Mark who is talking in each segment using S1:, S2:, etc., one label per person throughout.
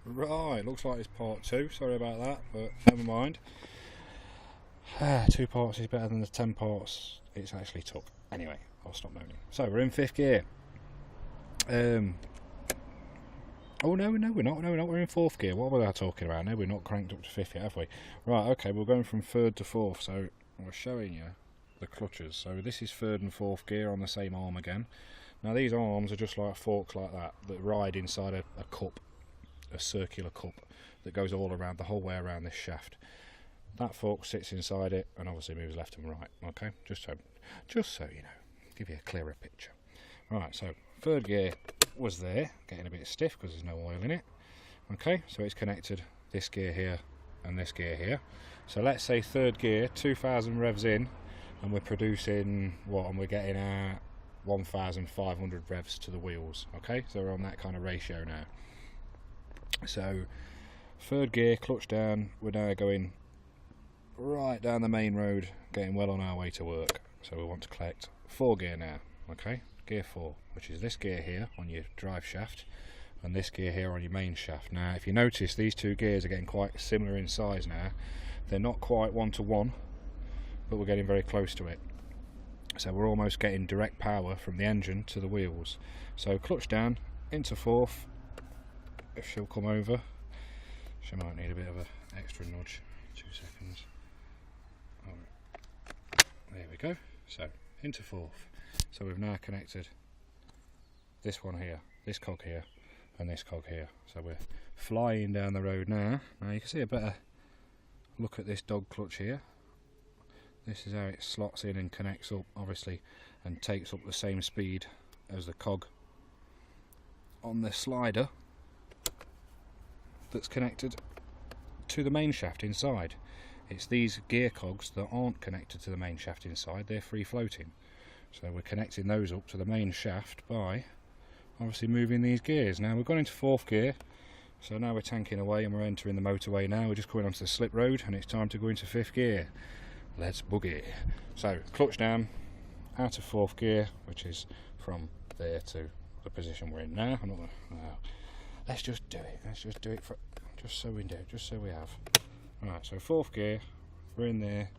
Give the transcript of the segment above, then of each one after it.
S1: Right, looks like it's part 2, sorry about that, but never mind. 2 parts is better than the 10 parts it's actually took. Anyway, I'll stop moaning. So we're in 5th gear. Oh no, we're not, we're in 4th gear. What was I talking about? No, we're not cranked up to 5th yet, have we? Right, okay, we're going from 3rd to 4th, so we're showing you the clutches. So this is 3rd and 4th gear on the same arm again. Now these arms are just like forks like that ride inside a cup, a circular cup that goes all around, the whole way around this shaft. That fork sits inside it and obviously moves left and right, okay? Just so you know, give you a clearer picture. Right, so 3rd gear was there, getting a bit stiff because there's no oil in it. Okay, so it's connected this gear here and this gear here. So let's say 3rd gear, 2,000 revs in, and we're producing what, and we're getting 1,500 revs to the wheels. Okay, so we're on that kind of ratio now. So 3rd gear, clutch down, we're now going right down the main road, getting well on our way to work. So we want to collect 4th gear now. Okay, gear 4, which is this gear here on your drive shaft and this gear here on your main shaft. Now if you notice, these 2 gears are getting quite similar in size now. They're not quite 1 to 1, but we're getting very close to it. So we're almost getting direct power from the engine to the wheels. So clutch down into 4th. If she'll come over, she might need a bit of an extra nudge. 2 seconds. There we go. So into 4th. So we've now connected this one here, this cog here, and this cog here. So we're flying down the road now. Now you can see a better look at this dog clutch here. This is how it slots in and connects up, obviously, and takes up the same speed as the cog on the slider that's connected to the main shaft inside. It's these gear cogs that aren't connected to the main shaft inside, they're free floating. So we're connecting those up to the main shaft by obviously moving these gears. Now we've gone into 4th gear, so now we're tanking away and we're entering the motorway now. We're just coming onto the slip road and it's time to go into 5th gear. Let's boogie. So clutch down, out of 4th gear, which is from there to the position we're in now. Let's just do it. Let's just do it for just so we have. Right, so 4th gear, we're in there.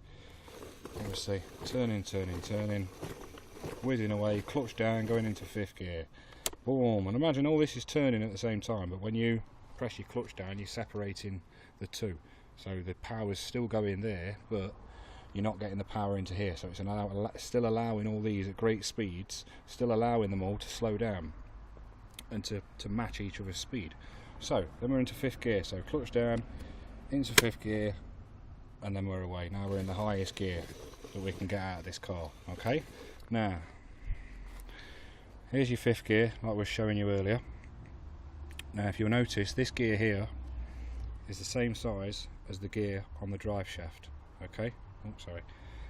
S1: Obviously, turning, whizzing away, clutch down, going into 5th gear. Boom, and imagine all this is turning at the same time, but when you press your clutch down, you're separating the two. So the power's still going there, but you're not getting the power into here. So it's still allowing all these at great speeds, still allowing them all to slow down and to match each other's speed. So then we're into 5th gear, so clutch down, into 5th gear, and then we're away. Now we're in the highest gear that we can get out of this car. Okay, now here's your 5th gear like I was showing you earlier. Now if you'll notice, this gear here is the same size as the gear on the drive shaft. Okay,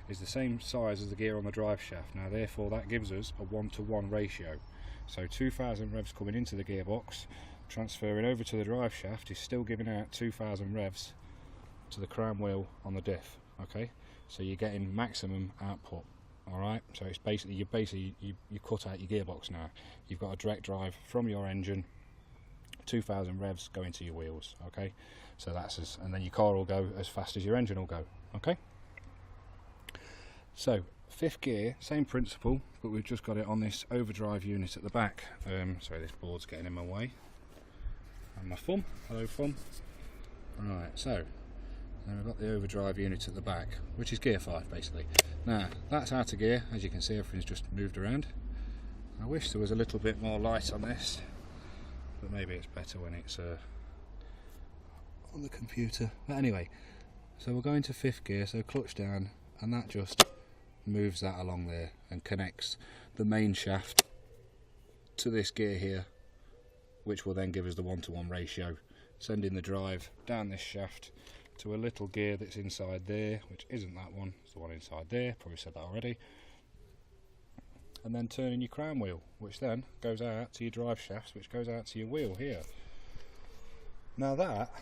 S1: is the same size as the gear on the drive shaft. Now therefore that gives us a 1 to 1 ratio. So 2,000 revs coming into the gearbox, transferring over to the drive shaft is still giving out 2,000 revs to the crown wheel on the diff. Okay, so you're getting maximum output. Alright, so it's basically you cut out your gearbox now. You've got a direct drive from your engine, 2,000 revs going to your wheels. Okay, so and then your car will go as fast as your engine will go. Okay, so 5th gear, same principle, but we've just got it on this overdrive unit at the back. Sorry, this board's getting in my way. And my thumb, hello thumb. Right, so then we've got the overdrive unit at the back, which is gear 5 basically. Now that's out of gear, as you can see everything's just moved around. I wish there was a little bit more light on this, but maybe it's better when it's on the computer. But anyway, so we're going to 5th gear, so clutch down, and that just moves that along there and connects the main shaft to this gear here, which will then give us the 1 to 1 ratio, sending the drive down this shaft to a little gear that's inside there, which isn't that one, it's the one inside there, probably said that already, and then turning your crown wheel, which then goes out to your drive shafts, which goes out to your wheel here. Now that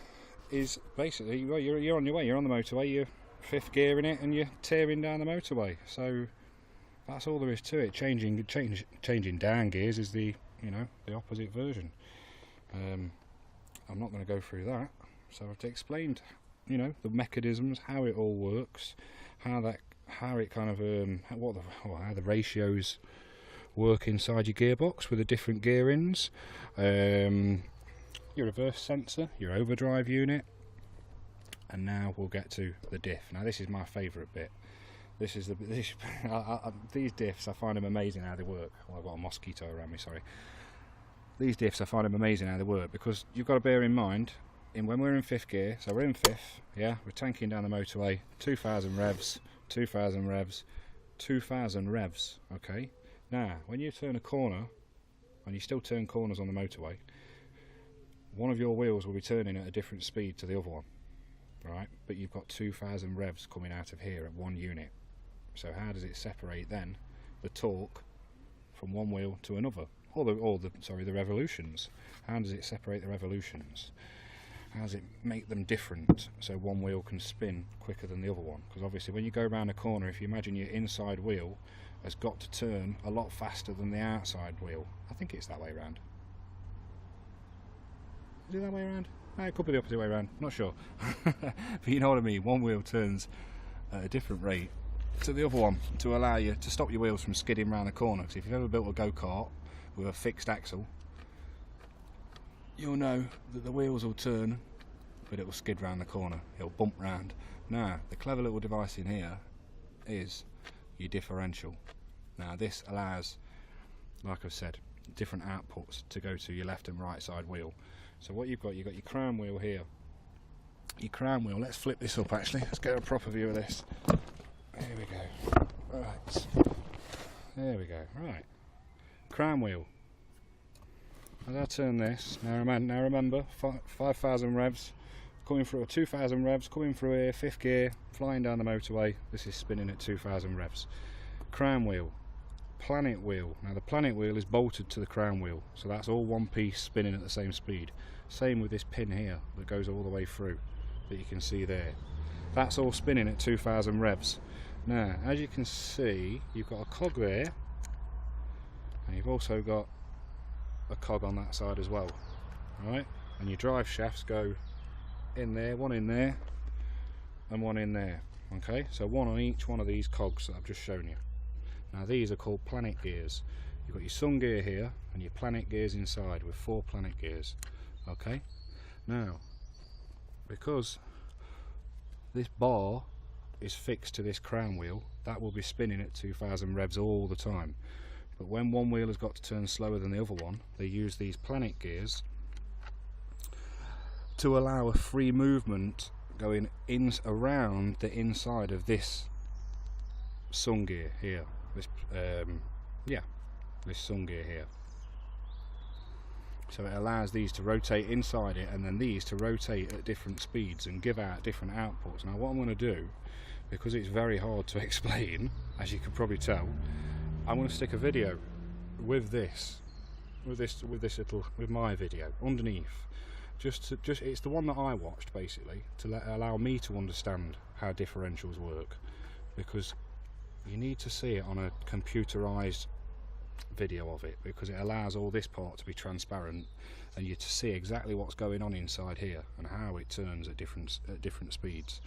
S1: is basically, well, you're on your way, you're on the motorway, you're 5th gear in it and you're tearing down the motorway. So that's all there is to it. Changing down gears is the opposite version. I'm not going to go through that. So I've explained, you know, the mechanisms, how it all works, how it kind of how the ratios work inside your gearbox with the different gearings, your reverse sensor, your overdrive unit, and now we'll get to the diff. Now this is my favourite bit. These diffs, I find them amazing how they work. Well, I've got a mosquito around me, sorry. These diffs, I find them amazing how they work, because you've got to bear in mind, when we're in 5th gear, so we're in 5th, yeah, we're tanking down the motorway, 2,000 revs, 2,000 revs, 2,000 revs, okay? Now, when you turn a corner, and you still turn corners on the motorway, one of your wheels will be turning at a different speed to the other one, right? But you've got 2,000 revs coming out of here at one unit. So how does it separate then the torque from one wheel to another, or the revolutions? How does it separate the revolutions? How does it make them different so one wheel can spin quicker than the other one? Because obviously when you go around a corner, if you imagine your inside wheel has got to turn a lot faster than the outside wheel. I think it's that way around. Is it that way around? No, it could be the opposite way around, not sure. But you know what I mean, one wheel turns at a different rate to the other one to allow you to stop your wheels from skidding around the corner. Because if you've ever built a go-kart with a fixed axle, you'll know that the wheels will turn, but it will skid round the corner, it'll bump round. Now, the clever little device in here is your differential. Now this allows, like I've said, different outputs to go to your left and right side wheel. So what you've got your crown wheel here. Your crown wheel, let's flip this up actually, let's get a proper view of this. There we go. Right. There we go. Right. Crown wheel. As I turn this, now remember, 5,000 revs, coming through, 2,000 revs, coming through here, 5th gear, flying down the motorway, this is spinning at 2,000 revs. Crown wheel, planet wheel. Now the planet wheel is bolted to the crown wheel, so that's all one piece spinning at the same speed. Same with this pin here that goes all the way through, that you can see there. That's all spinning at 2,000 revs. Now, as you can see, you've got a cog there, and you've also got a cog on that side as well, right? And your drive shafts go in there, one in there, and one in there. Okay, so one on each one of these cogs that I've just shown you. Now these are called planet gears. You've got your sun gear here, and your planet gears inside with 4 planet gears. Okay, now because this bar is fixed to this crown wheel, that will be spinning at 2,000 revs all the time. But when one wheel has got to turn slower than the other one, they use these planet gears to allow a free movement going in around the inside of this sun gear here. This sun gear here. So it allows these to rotate inside it, and then these to rotate at different speeds and give out different outputs. Now what I'm going to do, because it's very hard to explain, as you can probably tell, I'm going to stick a video with my video underneath. Just it's the one that I watched basically to allow me to understand how differentials work, because you need to see it on a computerized video of it, because it allows all this part to be transparent and you to see exactly what's going on inside here and how it turns at different speeds.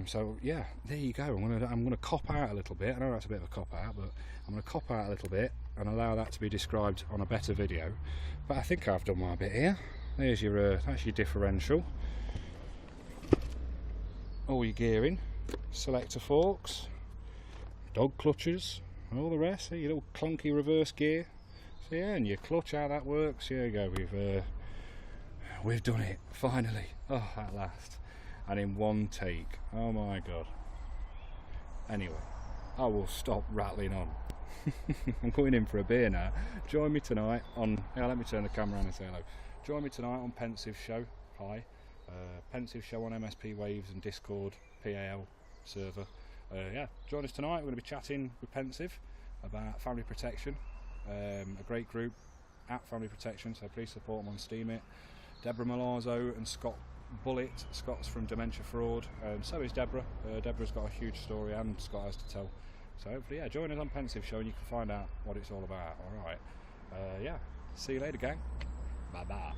S1: So yeah, there you go. I'm gonna cop out a little bit. I know that's a bit of a cop out, but I'm gonna cop out a little bit and allow that to be described on a better video. But I think I've done my bit here. There's your that's your differential, all your gearing, selector forks, dog clutches, all the rest. Your little clunky reverse gear. So yeah, and your clutch, how that works. Here we go. We've done it finally. Oh, at last. And in one take. Oh my god. Anyway, I will stop rattling on. I'm going in for a beer now. Join me tonight on, let me turn the camera around and say hello. Join me tonight on Pensive Show. Hi. Pensive Show on MSP Waves and Discord PAL server. Yeah, join us tonight. We're going to be chatting with Pensive about family protection. A great group at Family Protection, so please support them on Steemit. Deborah Malazzo and Scott Bullitt. Scott's from Dementia Fraud, so is Deborah. Deborah's got a huge story and Scott has to tell. So hopefully, yeah, join us on Pensive Show and you can find out what it's all about. Alright, yeah, see you later gang. Bye bye.